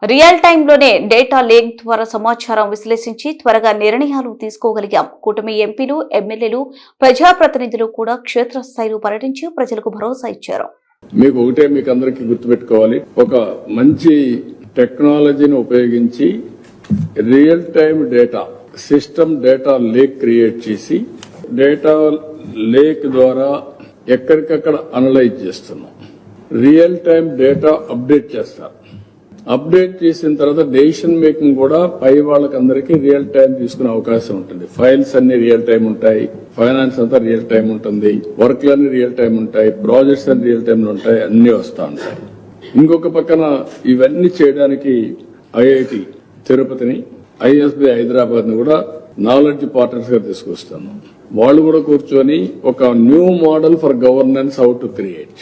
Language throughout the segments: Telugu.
రియల్ టైంలోనే డేటా లేక్ ద్వారా సమాచారం విశ్లేషించి త్వరగా నిర్ణయాలు తీసుకోగలిగాం. కూటమి ఎంపీలు, ఎమ్మెల్యేలు, ప్రజాప్రతినిధులు కూడా క్షేత్రస్థాయిలో పర్యటించి ప్రజలకు భరోసా ఇచ్చారు. మీకు అందరికీ గుర్తుపెట్టుకోవాలి, ఒక మంచి టెక్నాలజీని ఉపయోగించి real time data system data lake create చేసి డేటా లేక్ ద్వారా ఎక్కడికక్కడ అనలైజ్ చేస్తున్నాం. రియల్ టైం డేటా అప్డేట్ చేస్తారు. అప్డేట్ చేసిన తర్వాత డెసిషన్ మేకింగ్ కూడా పై వాళ్ళకందరికీ రియల్ టైం తీసుకునే అవకాశం ఉంటుంది. ఫైల్స్ అన్ని రియల్ టైం ఉంటాయి, ఫైనాన్స్ అంతా రియల్ టైం ఉంటుంది, వర్క్లన్నీ రియల్ టైం ఉంటాయి, ప్రాజెక్ట్స్ అన్ని రియల్ టైంలో ఉంటాయి, అన్ని వస్తూ ఉంటాయి. ఇంకొక పక్కన ఇవన్నీ చేయడానికి ఐఐటి తిరుపతిని, ఐఎస్బి హైదరాబాద్ ని కూడా నాలెడ్జ్ పార్ట్నర్స్ గా తీసుకొస్తాను. వాళ్ళు కూడా కూర్చొని ఒక new model for governance how to create.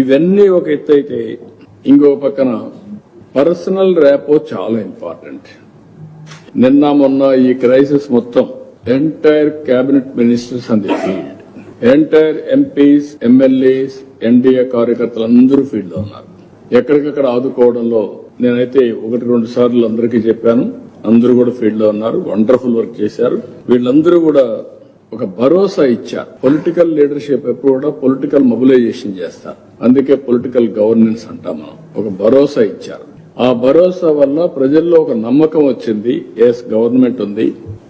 ఇవన్నీ ఒక ఎత్తు అయితే, ఇంకొక పక్కన పర్సనల్ ర్యాపో చాలా ఇంపార్టెంట్. నిన్న మొన్న ఈ క్రైసిస్ మొత్తం entire cabinet ministers on the field, entire MPs, MLAs, NDA కార్యకర్తలు అందరూ ఫీల్డ్ లో ఉన్నారు. ఎక్కడికక్కడ ఆదుకోవడంలో నేనైతే 1-2 సార్లు అందరికీ చెప్పాను. అందరూ కూడా ఫీల్డ్ లో ఉన్నారు, వండర్ఫుల్ వర్క్ చేశారు. వీళ్ళందరూ కూడా ఒక భరోసా ఇచ్చారు. పొలిటికల్ లీడర్షిప్ ఎప్పుడు కూడా పొలిటికల్ మొబిలైజేషన్ చేస్తారు. అందుకే పొలిటికల్ గవర్నెన్స్ అంటాం మనం. ఒక భరోసా ఇచ్చారు. ఆ భరోసా వల్ల ప్రజల్లో ఒక నమ్మకం వచ్చింది. ఎస్, గవర్నమెంట్ ఉంది,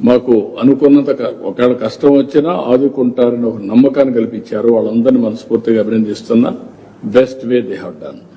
మాకు అనుకున్నంత ఒకవేళ కష్టం వచ్చినా ఆదుకుంటారని ఒక నమ్మకాన్ని కల్పించారు. వాళ్ళందరినీ మనస్ఫూర్తిగా అభినందిస్తున్నా. Best way they have done.